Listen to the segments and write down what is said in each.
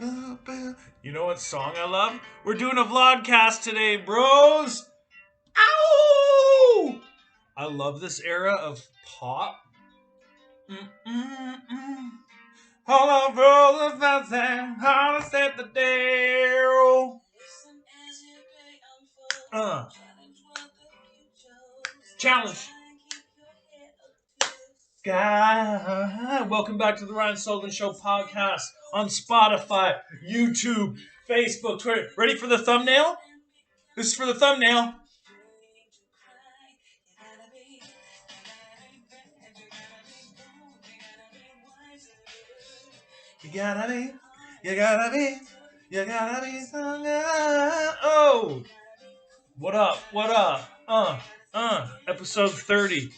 You know what song I love? We're doing a vlogcast today, bros. Ow! I love this era of pop. Mm-mm-mm. All over the thing, how to set the day. Uh, Challenge. Guy, welcome back to the Ryan Sullivan Show podcast on Spotify, YouTube, Facebook, Twitter. Ready for the thumbnail? This is for the thumbnail. You gotta be, you gotta be, you gotta be stronger. Oh, what up? What up? Episode 30.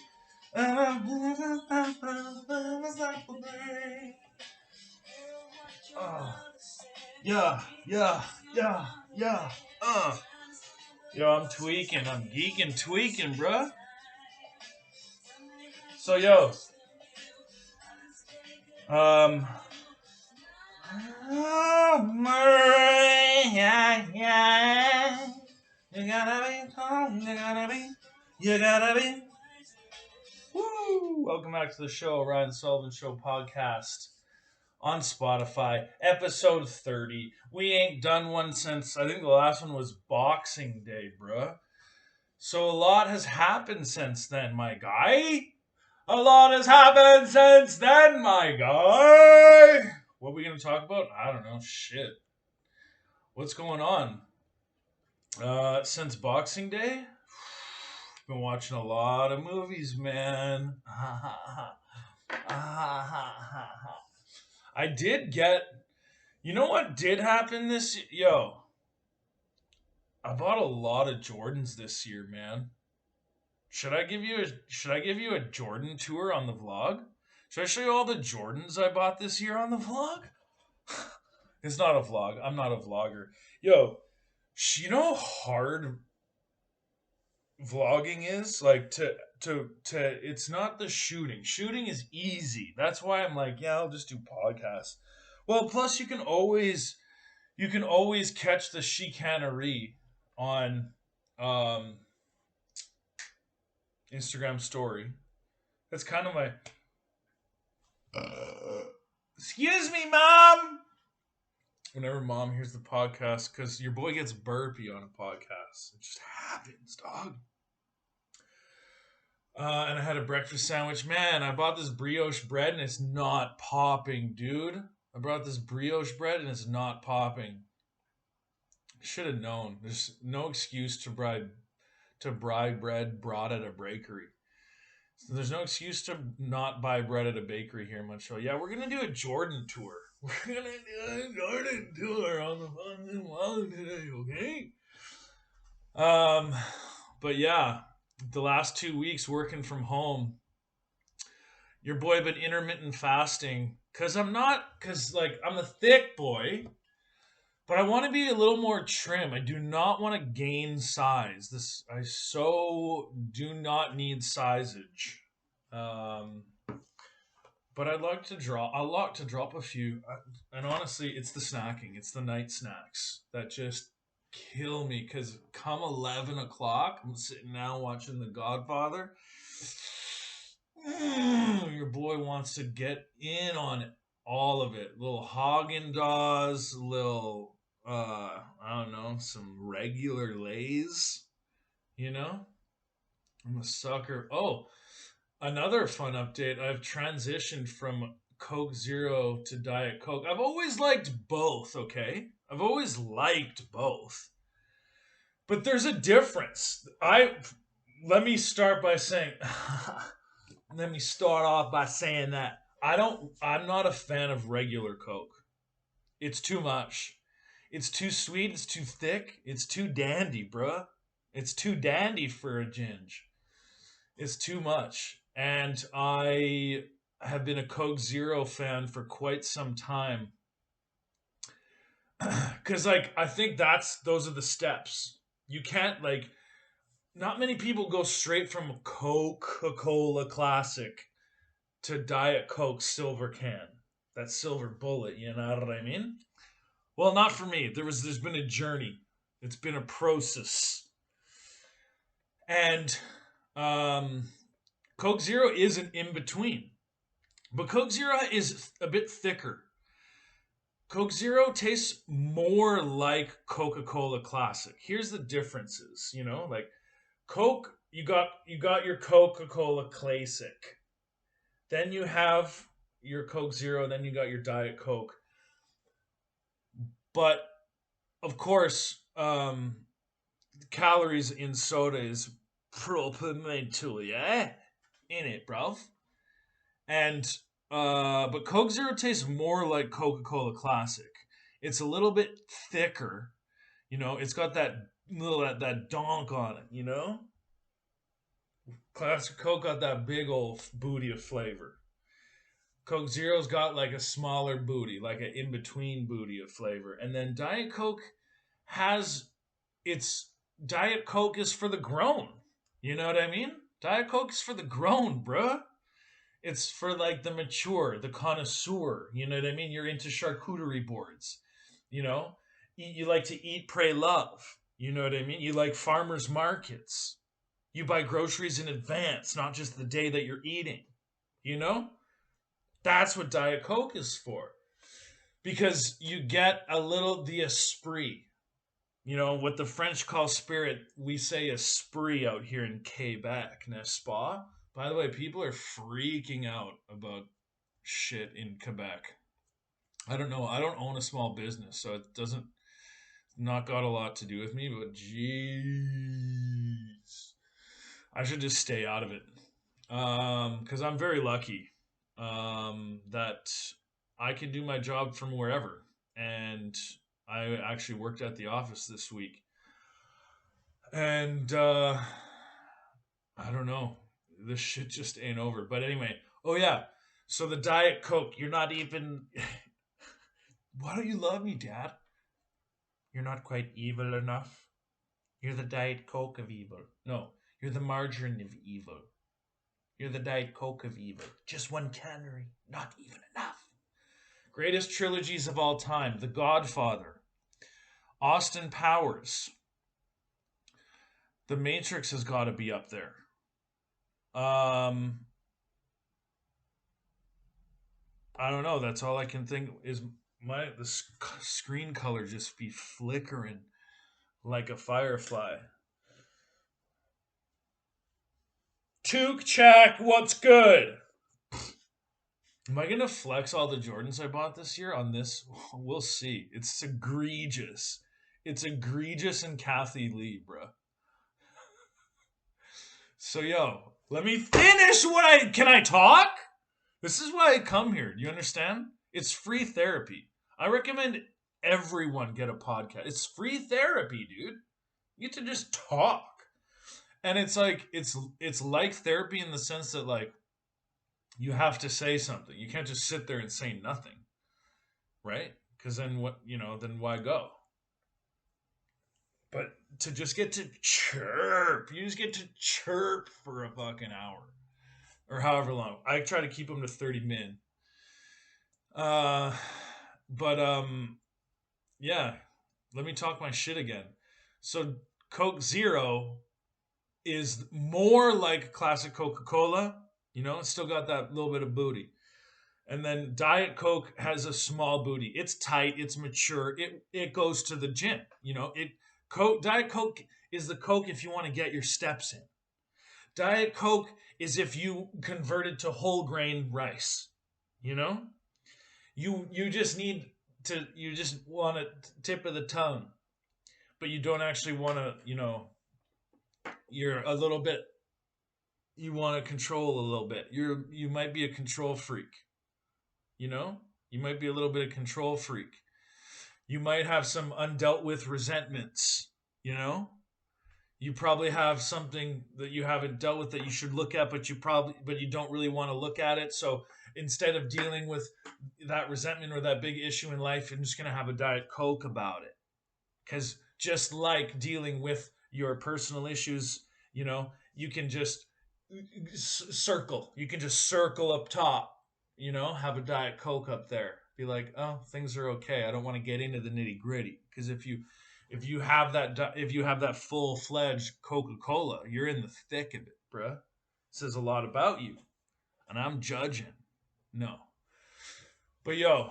Yeah, yeah, yeah, yeah. Yo, I'm tweaking. I'm geeking, tweaking, bruh. So, yo. Yeah. You gotta be calm, you gotta be. Woo! Welcome back to the show, Ryan Sullivan Show podcast on Spotify, episode 30. We ain't done one since, I think the last one was Boxing Day, bruh. So a lot has happened since then, my guy. A lot has happened since then, my guy. What are we going to talk about? I don't know. Shit. What's going on? Since Boxing Day, been watching a lot of movies, man. I did get. You know what did happen this? Yo, I bought a lot of Jordans this year, man. Should I give you a Jordan tour on the vlog? Should I show you all the Jordans I bought this year on the vlog? It's not a vlog. I'm not a vlogger. Yo, you know how hard vlogging is? Like to it's not the shooting. Shooting is easy. That's why I'm like, yeah, I'll just do podcasts. Well, plus you can always catch the chicanery on Instagram story. That's kind of my. Excuse me, mom. Whenever mom hears the podcast, because your boy gets burpy on a podcast, it just happens, dog. And I had a breakfast sandwich. Man, I bought this brioche bread and it's not popping, dude. I brought this brioche bread and it's not popping. Should have known. There's no excuse to buy bread brought at a bakery. So there's no excuse to not buy bread at a bakery here in Montreal. Yeah, we're gonna do a Jordan tour. We're gonna do a Jordan tour on the fucking wall today, okay? But yeah, the last 2 weeks working from home, your boy been intermittent fasting because I'm a thick boy. But I want to be a little more trim. I do not want to gain size. I so do not need sizeage. But I'd like to drop a few. And honestly, it's the snacking. It's the night snacks that just kill me. Because come 11 o'clock, I'm sitting now watching The Godfather. Your boy wants to get in on it, all of it. Little Haagen-Dazs, little I don't know, some regular Lays, you know? I'm a sucker. Oh, another fun update. I've transitioned from Coke Zero to Diet Coke. I've always liked both, okay? I've always liked both. But there's a difference. Let me start by saying let me start off by saying that I'm not a fan of regular Coke. It's too much. It's too sweet, it's too thick, it's too dandy, bruh. It's too dandy for a ginge. It's too much. And I have been a Coke Zero fan for quite some time. Cause I think those are the steps. You can't not many people go straight from Coca-Cola Classic to Diet Coke silver can. That silver bullet, you know what I mean? Well, not for me. There's been a journey. It's been a process. And um Coke Zero is an in between. But Coke Zero is a bit thicker. Coke Zero tastes more like Coca-Cola Classic. Here's the differences, like Coke, you got your Coca-Cola Classic. Then you have your Coke Zero, then you got your Diet Coke. But of course, calories in soda is propriamente, yeah, in it, bro. And but Coke Zero tastes more like Coca-Cola Classic. It's a little bit thicker, it's got that donk on it, Classic Coke got that big old booty of flavor. Coke Zero's got like a smaller booty, like an in between booty of flavor. And then Diet Coke has its Diet Coke is for the grown. You know what I mean? Diet Coke is for the grown, bruh. It's for like the mature, the connoisseur. You know what I mean? You're into charcuterie boards. You know, you like to eat, pray, love. You know what I mean? You like farmers markets. You buy groceries in advance, not just the day that you're eating. You know? That's what Diet Coke is for. Because you get a little the esprit. What the French call spirit, we say esprit out here in Quebec, n'est-ce pas? By the way, people are freaking out about shit in Quebec. I don't know. I don't own a small business, so it doesn't not got a lot to do with me, but jeez. I should just stay out of it. Because I'm very lucky that I can do my job from wherever. And I actually worked at the office this week. And I don't know. This shit just ain't over. But anyway, oh yeah. So the Diet Coke, you're not even. Why don't you love me, Dad? You're not quite evil enough. You're the Diet Coke of evil. No, you're the margarine of evil. You're the Diet Coke of evil. Just one calorie, not even enough. Greatest trilogies of all time: The Godfather, Austin Powers, The Matrix has got to be up there. I don't know. That's all I can think is the screen color just be flickering like a firefly. Took check. What's good? Am I gonna flex all the Jordans I bought this year on this? We'll see. It's egregious. It's egregious and Kathy Lee, bro. So yo, let me finish what I can I talk? This is why I come here. Do you understand? It's free therapy. I recommend everyone get a podcast. It's free therapy, dude. You get to just talk. And it's like it's like therapy in the sense that like you have to say something. You can't just sit there and say nothing. Right? Because then then why go? But to just get to chirp, you just get to chirp for a fucking hour or however long. I try to keep them to 30 min. Uh, but yeah. Let me talk my shit again. So Coke Zero is more like classic Coca Cola. It's still got that little bit of booty. And then Diet Coke has a small booty. It's tight. It's mature. It goes to the gym. Diet Coke is the Coke if you want to get your steps in. Diet Coke is if you converted to whole grain rice. You know, you just need to. You just want a tip of the tongue, but you don't actually want to. You're a little bit. You want to control a little bit. You might be a control freak. You might be a little bit of control freak. You might have some undealt with resentments. You probably have something that you haven't dealt with that you should look at, but you don't really want to look at it. So instead of dealing with that resentment or that big issue in life, you're just gonna have a Diet Coke about it. Because just like dealing with your personal issues, you can just circle. You can just circle up top. Have a Diet Coke up there. Be like, oh, things are okay. I don't want to get into the nitty gritty because if you have that full fledged Coca Cola, you're in the thick of it, bruh. It says a lot about you, and I'm judging. No, but yo,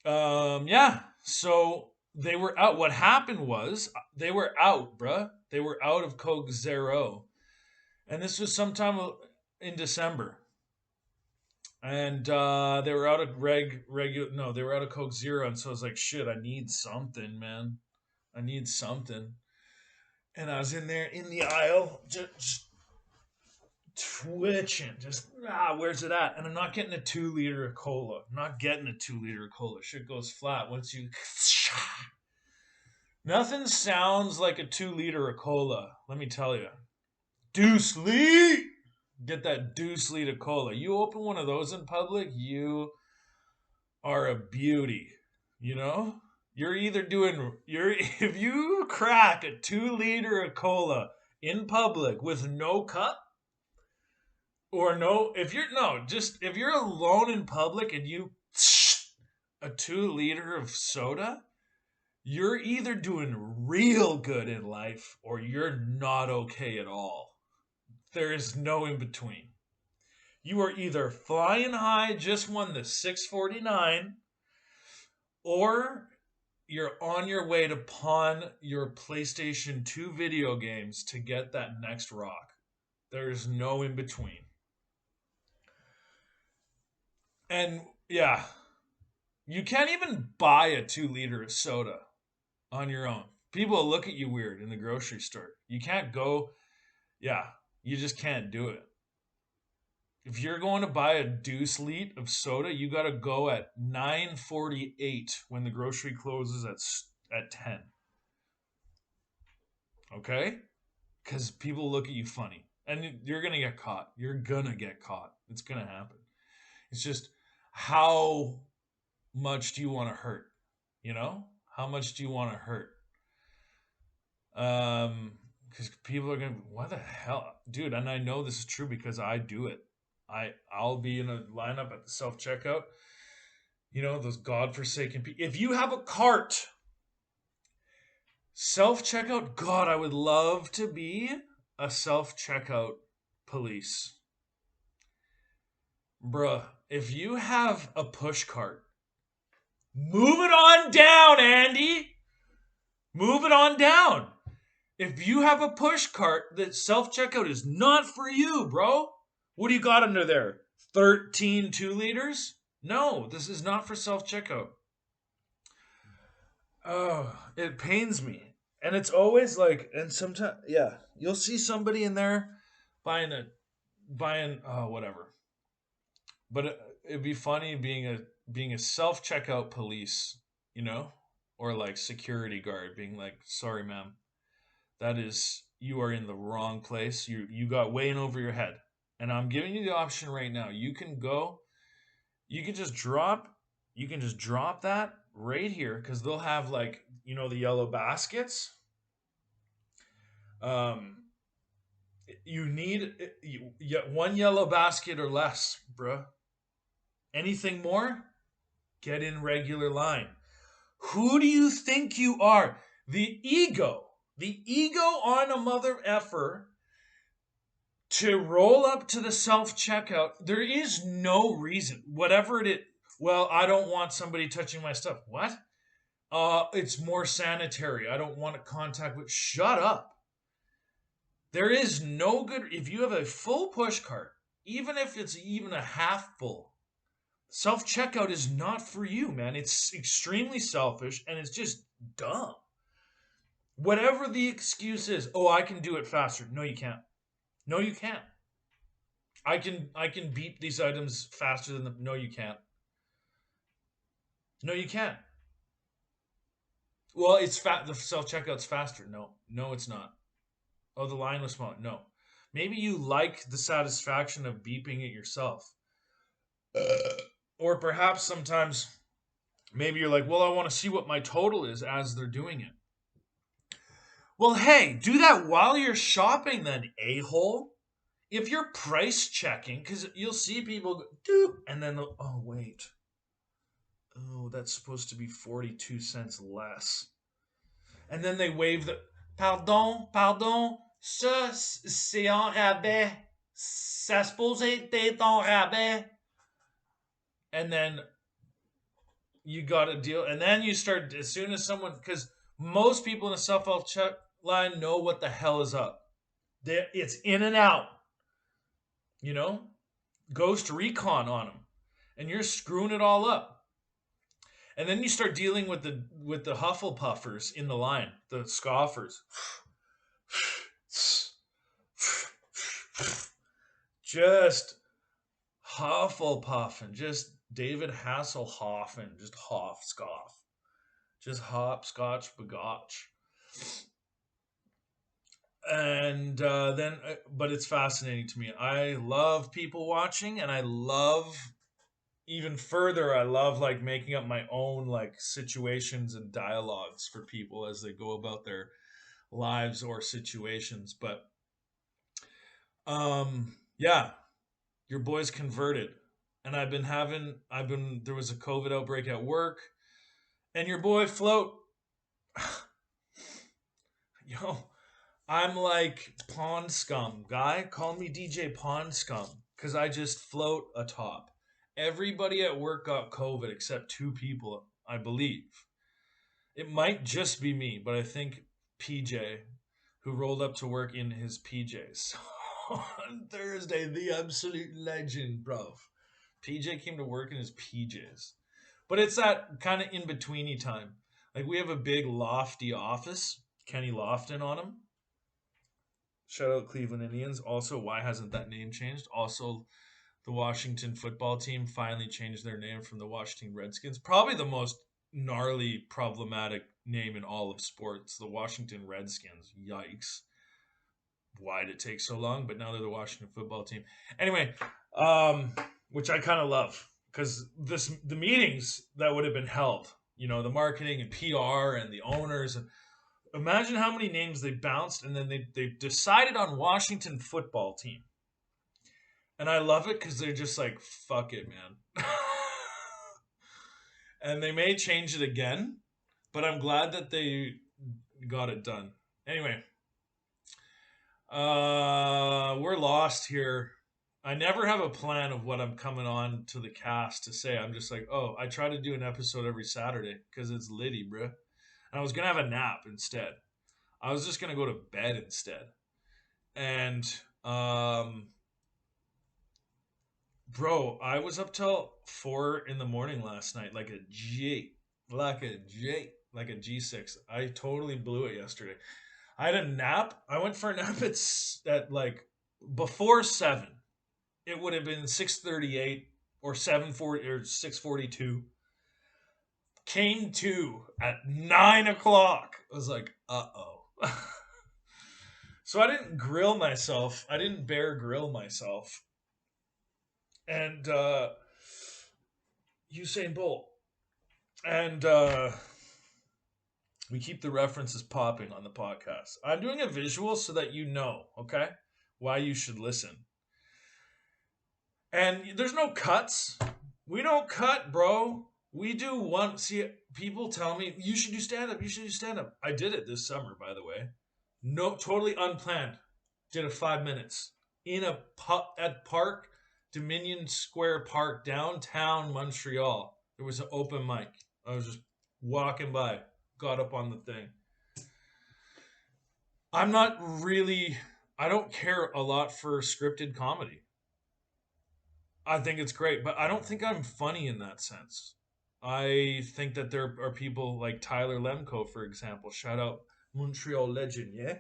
yeah. So they were out. What happened was they were out, bruh. They were out of Coke Zero, and this was sometime in December. And they were out of regular. No, they were out of Coke Zero, and so I was like, shit, I need something, man. I need something. And I was in there in the aisle, just twitching, just where's it at? And I'm not getting a 2 liter of cola. I'm not getting a 2 liter of cola. Shit goes flat once you. Nothing sounds like a 2 liter of cola. Let me tell you, Deuce Lee. Get that Deuce Lee of cola. You open one of those in public, you are a beauty. You know, you're either doing if you crack a 2 liter of cola in public with no cup or no if you're no just if you're alone in public and you a 2 liter of soda, you're either doing real good in life or you're not okay at all. There is no in between. You are either flying high, just won the 649, or you're on your way to pawn your PlayStation 2 video games to get that next rock. There's no in between. And yeah, you can't even buy a 2 liter of soda on your own. People will look at you weird in the grocery store. You can't go, yeah, you just can't do it. If you're going to buy a deuce liter of soda, you got to go at 9:48 when the grocery closes at 10. Okay? Because people look at you funny. And you're going to get caught. You're going to get caught. It's going to happen. It's just how much do you want to hurt? You know? How much do you want to hurt? Because people are going to, what the hell? Dude, and I know this is true because I do it. I'll be in a lineup at the self-checkout. You know, those godforsaken people. If you have a cart, self-checkout, God, I would love to be a self-checkout police. Bruh, if you have a push cart, move it on down, Andy. Move it on down. If you have a push cart, that self-checkout is not for you, bro. What do you got under there? 13 2 liters? No, this is not for self-checkout. Oh, it pains me. And it's always like, and sometimes, yeah, you'll see somebody in there buying, whatever. But it'd be funny being a self-checkout police, you know? Or like security guard being like, sorry, ma'am, you are in the wrong place. You got way in over your head. And I'm giving you the option right now. You can just drop that right here because they'll have like, the yellow baskets. You need one yellow basket or less, bruh. Anything more? Get in regular line. Who do you think you are? The ego on a mother effer to roll up to the self-checkout. There is no reason, whatever it is. Well, I don't want somebody touching my stuff. What? It's more sanitary. I don't want to contact with. Shut up. There is no good. If you have a full push cart, even if it's even a half full, self-checkout is not for you, man. It's extremely selfish and it's just dumb. Whatever the excuse is, oh, I can do it faster. No, you can't. No, you can't. I can beep these items faster than them. No, you can't. No, you can't. Well, it's the self-checkout's faster. No, it's not. Oh, the line was small. No. Maybe you like the satisfaction of beeping it yourself. Or perhaps sometimes maybe you're like, well, I want to see what my total is as they're doing it. Well, hey, do that while you're shopping then, a-hole. If you're price checking, because you'll see people go, doop, and then oh, wait. Oh, that's supposed to be 42 cents less. And then they wave the pardon, pardon, ça c'est en rabais. Ça suppose être en rabais. And then you got a deal. And then you start, as soon as someone, because most people in the self help check line know what the hell is up. It's in and out, you know? Ghost recon on them. And you're screwing it all up. And then you start dealing with the Hufflepuffers in the line, the scoffers. Just Hufflepuffing, just David Hasselhoff and just Hoff scoff, just hopscotch bagotch. And but it's fascinating to me. I love people watching, and I love even further. I love like making up my own like situations and dialogues for people as they go about their lives or situations. But yeah, your boy's converted, and there was a COVID outbreak at work, and your boy float. Yo, I'm like pond scum guy. Call me DJ Pond Scum because I just float atop. Everybody at work got COVID except two people, I believe. It might just be me, but I think PJ, who rolled up to work in his PJs on Thursday, the absolute legend, bro. PJ came to work in his PJs. But it's that kind of in betweeny time. Like we have a big lofty office, Kenny Lofton on him. Shout out Cleveland Indians. Also, why hasn't that name changed? Also, the Washington football team finally changed their name from the Washington Redskins. Probably the most gnarly, problematic name in all of sports. The Washington Redskins. Yikes. Why did it take so long? But now they're the Washington football team. Anyway, which I kind of love because the meetings that would have been held, the marketing and PR and the owners and imagine how many names they bounced and then they decided on Washington football team. And I love it because they're just like, fuck it, man. And they may change it again, but I'm glad that they got it done. Anyway, we're lost here. I never have a plan of what I'm coming on to the cast to say. I'm just like, oh, I try to do an episode every Saturday because it's litty, bro. And I was going to have a nap instead. I was just going to go to bed instead. And, bro, I was up till 4 in the morning last night, like a G, like a G6. I totally blew it yesterday. I had a nap. I went for a nap at like before 7. It would have been 6:38 or 7:40 or 6:42. Came to at 9 o'clock. I was like, uh-oh. So I didn't grill myself. I didn't Bear Grill myself. And Usain Bolt. And we keep the references popping on the podcast. I'm doing a visual so that you know, okay, why you should listen. And there's no cuts. We don't cut, bro. We do one. See, people tell me, you should do stand-up. You should do stand-up. I did it this summer, by the way. No, totally unplanned. Did it 5 minutes. At Park, Dominion Square Park, downtown Montreal. There was an open mic. I was just walking by. Got up on the thing. I don't care a lot for scripted comedy. I think it's great, but I don't think I'm funny in that sense. I think that there are people like Tyler Lemko, for example. Shout out Montreal legend, yeah?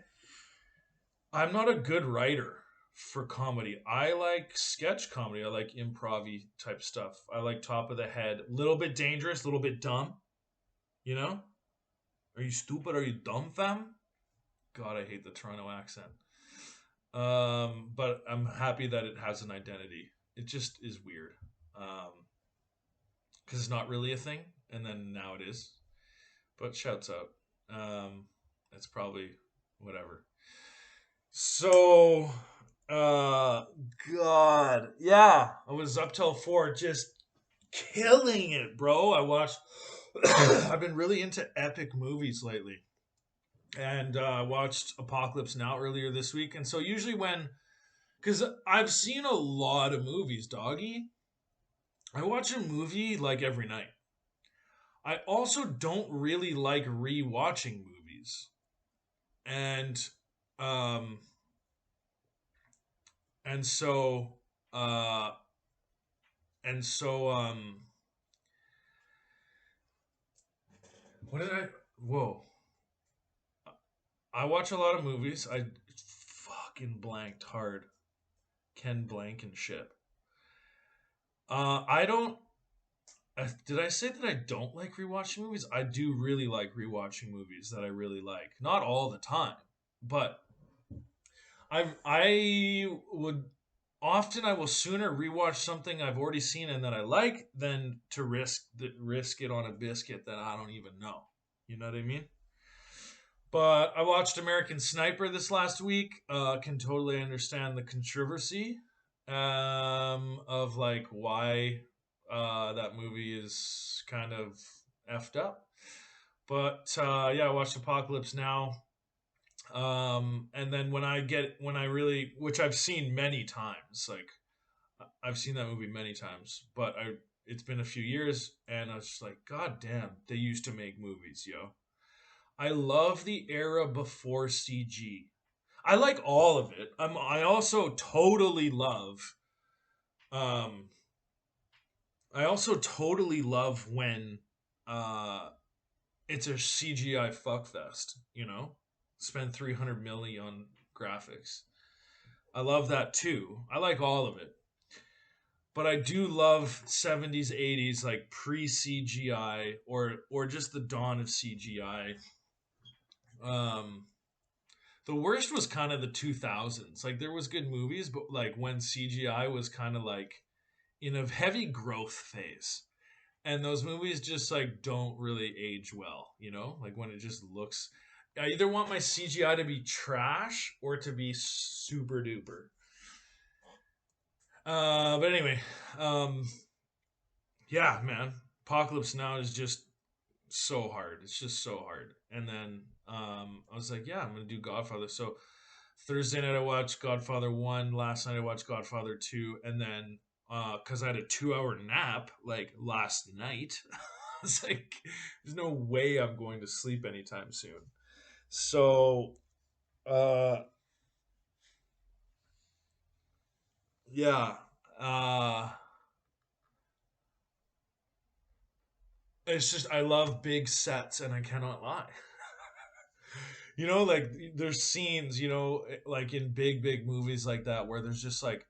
I'm not a good writer for comedy. I like sketch comedy. I like improv type stuff. I like top of the head. A little bit dangerous, a little bit dumb. You know? Are you stupid? Are you dumb, fam? God, I hate the Toronto accent. But I'm happy that it has an identity. It just is weird. Because it's not really a thing. And then now it is. But shouts out. It's probably whatever. So, God. Yeah. I was up till 4 just killing it, bro. I watched. I've been really into epic movies lately, and I watched Apocalypse Now earlier this week. And so usually when, because I've seen a lot of movies, doggy. I watch a movie like every night. I also don't really like rewatching movies, and um, and so uh, and so what did I? Whoa! I watch a lot of movies. I fucking blanked hard. Ken Blankenship. I don't. Did I say that I don't like rewatching movies? I do really like rewatching movies that I really like. Not all the time, but I would often I will sooner rewatch something I've already seen and that I like than to risk it on a biscuit that I don't even know. You know what I mean? But I watched American Sniper this last week. Can totally understand the controversy of like why that movie is kind of effed up. But yeah, I watched Apocalypse Now. And then when I really, which I've seen many times, like I've seen that movie many times, but it's been a few years, and I was just like, God damn, they used to make movies, yo. I love the era before CG. I like all of it. I also totally love. Um, I also totally love when uh, it's a CGI fuckfest. You know, spend 300 million on graphics. I love that too. I like all of it, but I do love 70s, 80s, like pre CGI or just the dawn of CGI. Um, The worst was kind of the 2000s. Like there was good movies, but like when CGI was kind of like in a heavy growth phase. And those movies just like don't really age well, you know? Like when it just looks I either want my CGI to be trash or to be super duper. But anyway, um yeah, man. Apocalypse Now is just so hard. It's just so hard. And then I was like, yeah, I'm gonna do Godfather. So Thursday night I watched Godfather 1, last night I watched Godfather 2, and then cuz I had a 2-hour nap like last night. It's like there's no way I'm going to sleep anytime soon. So uh yeah, uh it's just I love big sets and I cannot lie. You know, like there's scenes, you know, like in big movies like that where there's just like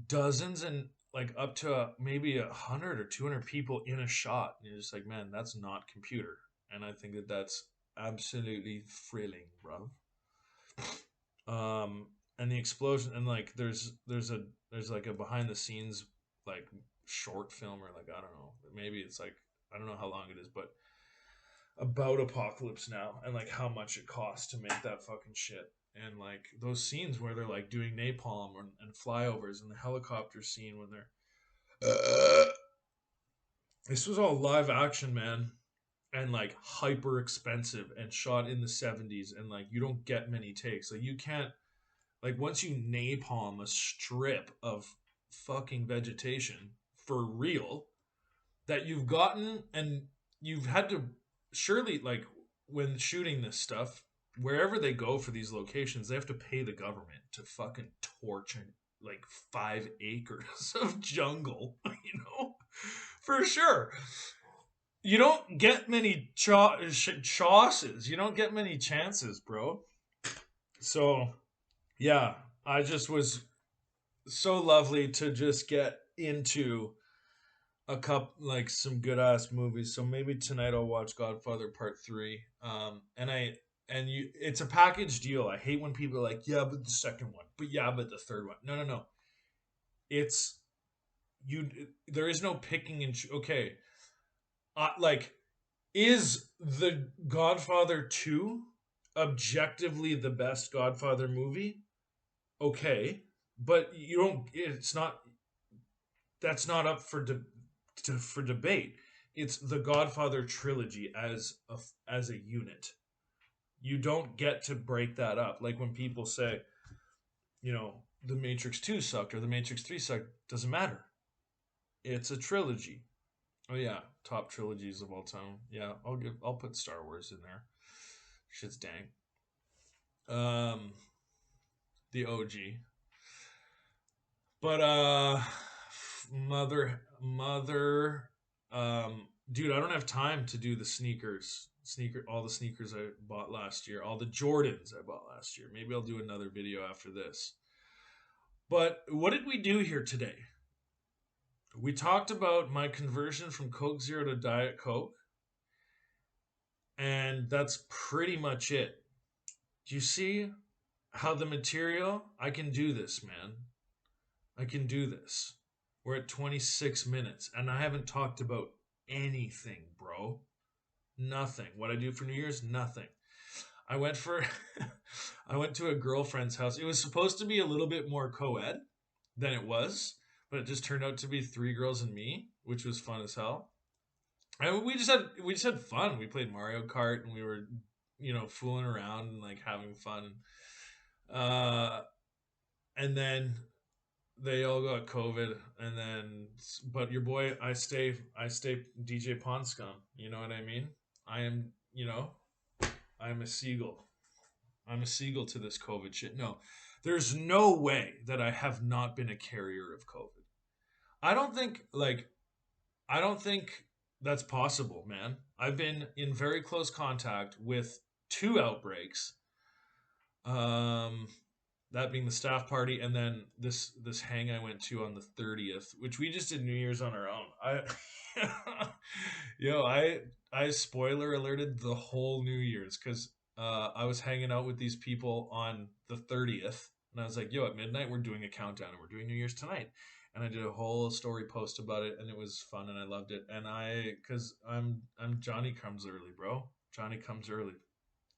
dozens and like up to maybe 100 or 200 people in a shot. And you're just like, man, that's not computer. And I think that that's absolutely thrilling, bro. Um, and the explosion and like there's like a behind the scenes like short film or like I don't know, maybe it's like I don't know how long it is, but about Apocalypse Now and like how much it costs to make that fucking shit. And like those scenes where they're like doing napalm and flyovers and the helicopter scene when they're this was all live action, man, and like hyper expensive and shot in the 70s and like you don't get many takes. Like you can't like once you napalm a strip of fucking vegetation for real that you've gotten and you've had to surely like when shooting this stuff wherever they go for these locations they have to pay the government to fucking torch like 5 acres of jungle, you know, for sure. You don't get many chances, you don't get many chances, bro. So yeah, I just was so lovely to just get into a cup like some good ass movies. So maybe tonight I'll watch Godfather Part 3. And I and you it's a package deal. I hate when people are like, yeah, but the second one, but yeah, but the third one. No, no, no. It's you. There is no picking and okay. Like, is the Godfather 2 objectively the best Godfather movie? Okay, but you don't. It's not. That's not up for for debate. It's the Godfather trilogy as a unit. You don't get to break that up. Like when people say, the Matrix 2 sucked or the Matrix 3 sucked, doesn't matter. It's a trilogy. Oh yeah, top trilogies of all time. Yeah, I'll put Star Wars in there. Shit's dang. Um the OG. But mother dude, I don't have time to do the all the sneakers I bought last year, all the Jordans I bought last year. Maybe I'll do another video after this. But what did we do here today? We talked about my conversion from Coke Zero to Diet Coke, and that's pretty much it. Do you see how the material, I can do this, man. I can do this. We're at 26 minutes, and I haven't talked about anything, bro. Nothing. What I do for New Year's, nothing. I went for I went to a girlfriend's house. It was supposed to be a little bit more co-ed than it was, but it just turned out to be 3 girls and me, which was fun as hell. And we just had fun. We played Mario Kart and we were, fooling around and like having fun. Uh and then they all got COVID, and then but your boy, I stay DJ Pond Scum. You know what I mean? I am, I'm a seagull. I'm a seagull to this COVID shit. No, there's no way that I have not been a carrier of COVID. I don't think like I don't think that's possible, man. I've been in very close contact with 2 outbreaks. Um, that being the staff party, and then this hang I went to on the 30th, which we just did New Year's on our own. I spoiler alerted the whole New Year's because I was hanging out with these people on the 30th, and I was like, yo, at midnight we're doing a countdown and we're doing New Year's tonight. And I did a whole story post about it, and it was fun, and I loved it. And cause I'm Johnny comes early, bro. Johnny comes early.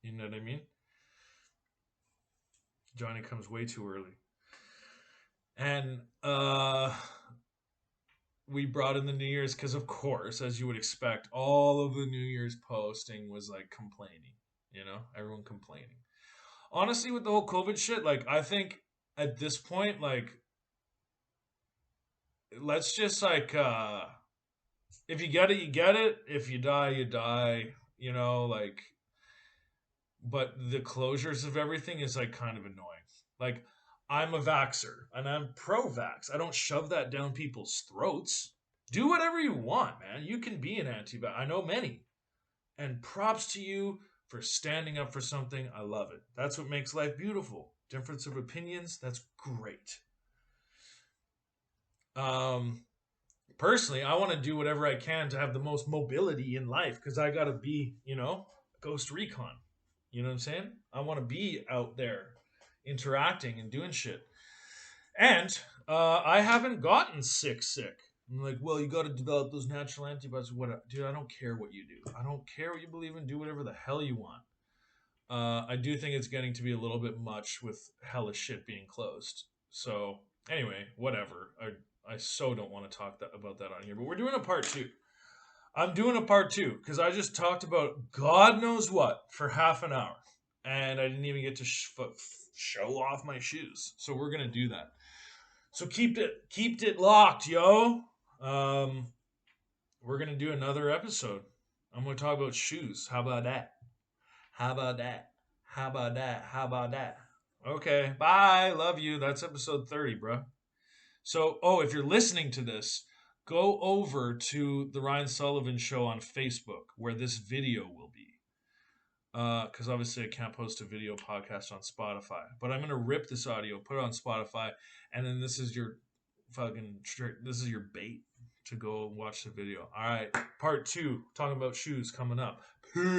You know what I mean? Johnny comes way too early. And we brought in the New Year's because, of course, as you would expect, all of the New Year's posting was like complaining. Everyone complaining. Honestly, with the whole COVID shit, like I think at this point, like let's just like if you get it, you get it. If you die, you die. Like, but the closures of everything is like kind of annoying. Like, I'm a vaxxer and I'm pro-vax. I don't shove that down people's throats. Do whatever you want, man. You can be an anti-vax. I know many. And props to you for standing up for something. I love it. That's what makes life beautiful. Difference of opinions, that's great. Personally, I want to do whatever I can to have the most mobility in life because I got to be, Ghost Recon. You know what I'm saying? I want to be out there interacting and doing shit. And I haven't gotten sick. I'm like, well, you got to develop those natural antibodies. What, dude? I don't care what you do. I don't care what you believe in. Do whatever the hell you want. I do think it's getting to be a little bit much with hella shit being closed. So anyway, whatever. I so don't want to talk about that on here, but we're doing a part 2. I'm doing a part 2 because I just talked about God knows what for half an hour, and I didn't even get to show off my shoes. So we're gonna do that. So keep it locked, yo. We're gonna do another episode. I'm gonna talk about shoes. How about that? How about that? How about that? How about that? Okay, bye. Love you. That's episode 30, bro. So, if you're listening to this, go over to the Ryan Sullivan Show on Facebook, where this video will be. Because obviously I can't post a video podcast on Spotify. But I'm going to rip this audio, put it on Spotify, and then this is your bait to go watch the video. All right, part 2, talking about shoes coming up. Peace.